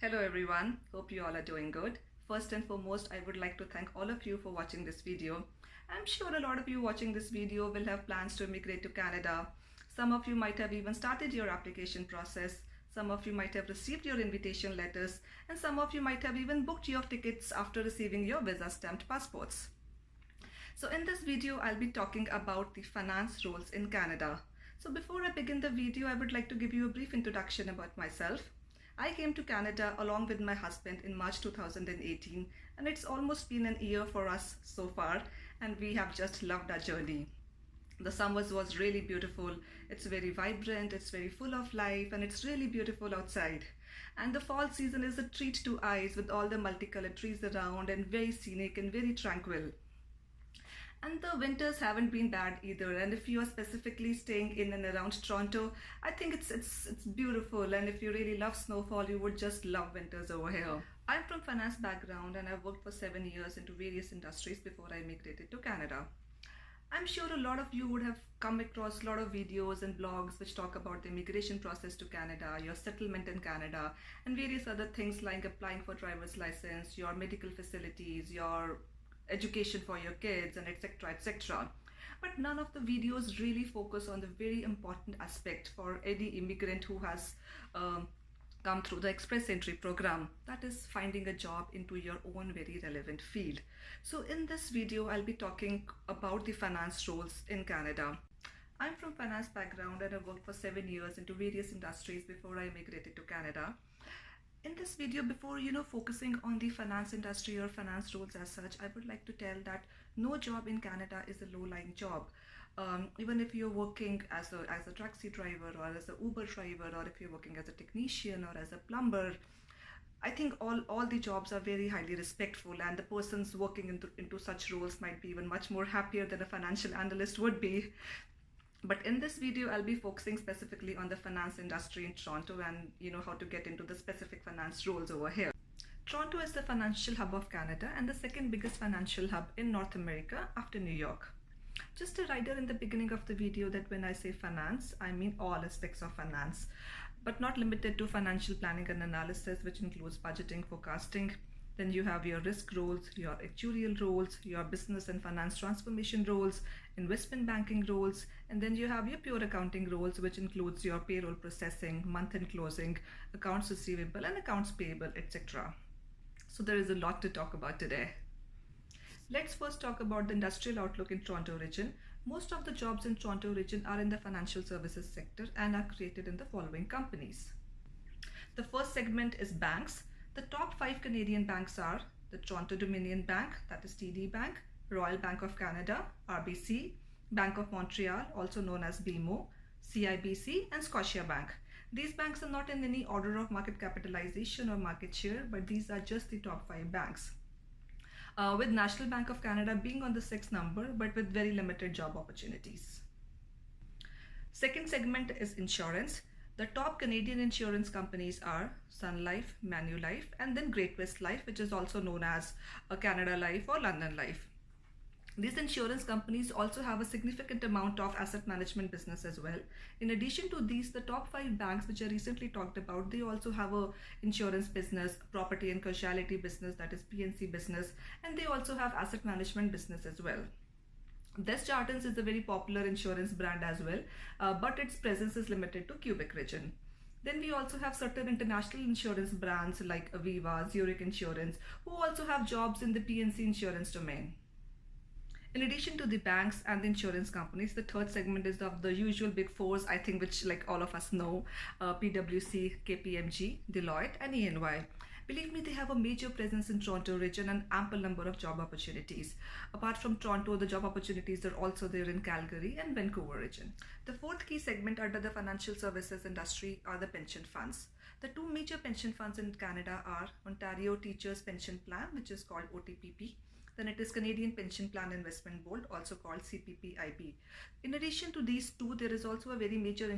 Hello everyone, hope you all are doing good. First and foremost, I would like to thank all of you for watching this video. I'm sure a lot of you watching this video will have plans to immigrate to Canada. Some of you might have even started your application process. Some of you might have received your invitation letters, and some of you might have even booked your tickets after receiving your visa stamped passports. So in this video, I'll be talking about the finance roles in Canada. So before I begin the video, I would like to give you a brief introduction about myself. I came to Canada along with my husband in March 2018, and it's almost been an year for us so far, and we have just loved our journey. The summers was really beautiful. It's very vibrant, it's very full of life, and it's really beautiful outside. And the fall season is a treat to eyes with all the multicolored trees around and very scenic and very tranquil. And the winters haven't been bad either, and if you are specifically staying in and around Toronto, I think it's beautiful, and if you really love snowfall, you would just love winters over here. I'm from finance background and I've worked for 7 years into various industries before I migrated to Canada. I'm sure a lot of you would have come across a lot of videos and blogs which talk about the immigration process to Canada, your settlement in Canada, and various other things like applying for driver's license, your medical facilities, your education for your kids, and etc, etc. But none of the videos really focus on the very important aspect for any immigrant who has come through the express entry program, that is finding a job into your own very relevant field. So in this video, I'll be talking about the finance roles in Canada. I'm from finance background and I worked for 7 years into various industries before I immigrated to Canada. In this video, before focusing on the finance industry or finance roles as such, I would like to tell that no job in Canada is a low-lying job. Even if you're working as a taxi driver or as an Uber driver, or if you're working as a technician or as a plumber, I think all the jobs are very highly respectful, and the persons working into such roles might be even much more happier than a financial analyst would be. But in this video, I'll be focusing specifically on the finance industry in Toronto and how to get into the specific finance roles over here. Toronto is the financial hub of Canada and the second biggest financial hub in North America after New York. Just a rider in the beginning of the video that when I say finance, I mean all aspects of finance, but not limited to financial planning and analysis, which includes budgeting, forecasting. Then you have your risk roles, your actuarial roles, your business and finance transformation roles, investment banking roles, and then you have your pure accounting roles, which includes your payroll processing, month-end closing, accounts receivable and accounts payable, etc. So there is a lot to talk about today. Let's first talk about the industrial outlook in Toronto region. Most of the jobs in Toronto region are in the financial services sector and are created in the following companies. The first segment is banks. The top 5 Canadian banks are the Toronto Dominion Bank, that is TD Bank, Royal Bank of Canada, RBC, Bank of Montreal, also known as BMO, CIBC, and Scotiabank. These banks are not in any order of market capitalization or market share, but these are just the top 5 banks. With National Bank of Canada being on the 6th number, but with very limited job opportunities. Second segment is insurance. The top Canadian insurance companies are Sun Life, Manulife, and then Great West Life, which is also known as Canada Life or London Life. These insurance companies also have a significant amount of asset management business as well. In addition to these, the top 5 banks which I recently talked about, they also have a insurance business, property and casualty business, that is PNC business, and they also have asset management business as well. Desjardins is a very popular insurance brand as well, but its presence is limited to Quebec region. Then we also have certain international insurance brands like Aviva, Zurich Insurance, who also have jobs in the PNC insurance domain. In addition to the banks and the insurance companies, the third segment is of the usual big fours, I think, which like all of us know, PwC, KPMG, Deloitte, and EY. Believe me, they have a major presence in Toronto region and ample number of job opportunities. Apart from Toronto, the job opportunities are also there in Calgary and Vancouver region. The fourth key segment under the financial services industry are the pension funds. The 2 major pension funds in Canada are Ontario Teachers Pension Plan, which is called OTPP. Then it is Canadian Pension Plan Investment Board, also called CPPIB. In addition to these 2, there is also a very major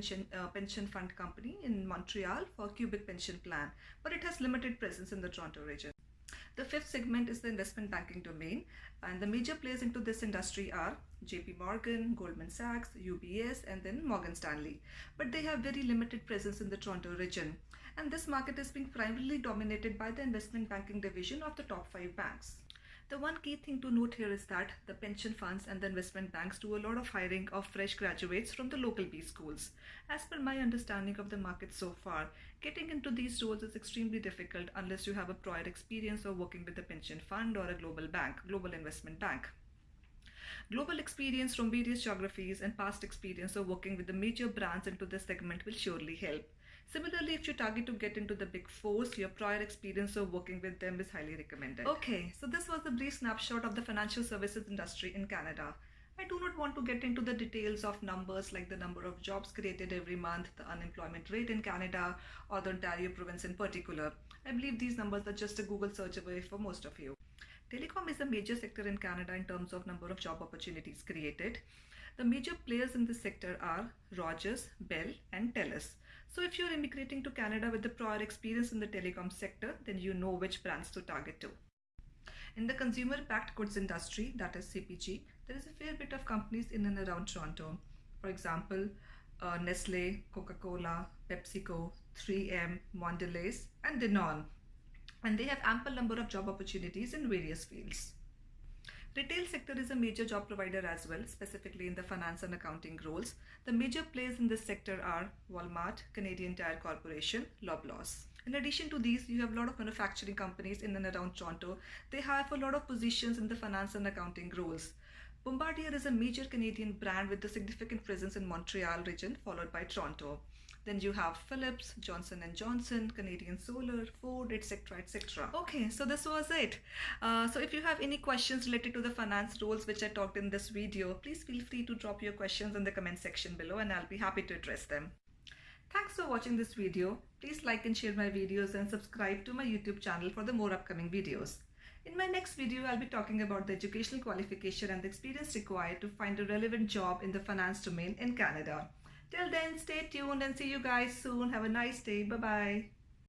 pension fund company in Montreal for Quebec Pension Plan, but it has limited presence in the Toronto region. The fifth segment is the investment banking domain, and the major players into this industry are JP Morgan, Goldman Sachs, UBS, and then Morgan Stanley. But they have very limited presence in the Toronto region. and this market is being primarily dominated by the investment banking division of the top 5 banks. The one key thing to note here is that the pension funds and the investment banks do a lot of hiring of fresh graduates from the local B schools. As per my understanding of the market so far, getting into these roles is extremely difficult unless you have a prior experience of working with a pension fund or a global investment bank. Global experience from various geographies and past experience of working with the major brands into this segment will surely help. Similarly, if you target to get into the big fours, your prior experience of working with them is highly recommended. Okay, so this was the brief snapshot of the financial services industry in Canada. I do not want to get into the details of numbers like the number of jobs created every month, the unemployment rate in Canada, or the Ontario province in particular. I believe these numbers are just a Google search away for most of you. Telecom is a major sector in Canada in terms of number of job opportunities created. The major players in this sector are Rogers, Bell, and TELUS. So if you're immigrating to Canada with the prior experience in the telecom sector, then you know which brands to target to. In the consumer packaged goods industry, that is CPG, there is a fair bit of companies in and around Toronto. For example, Nestle, Coca-Cola, PepsiCo, 3M, Mondelez, and Danone. And they have ample number of job opportunities in various fields. Retail sector is a major job provider as well, specifically in the finance and accounting roles. The major players in this sector are Walmart, Canadian Tire Corporation, Loblaws. In addition to these, you have a lot of manufacturing companies in and around Toronto. They hire for a lot of positions in the finance and accounting roles. Bombardier is a major Canadian brand with a significant presence in Montreal region, followed by Toronto. Then you have Philips, Johnson & Johnson, Canadian Solar, Ford, etc, etc. Okay, so this was it. So if you have any questions related to the finance roles which I talked in this video, please feel free to drop your questions in the comment section below and I'll be happy to address them. Thanks for watching this video. Please like and share my videos and subscribe to my YouTube channel for the more upcoming videos. In my next video, I'll be talking about the educational qualification and the experience required to find a relevant job in the finance domain in Canada. Till then, stay tuned and see you guys soon. Have a nice day. Bye-bye.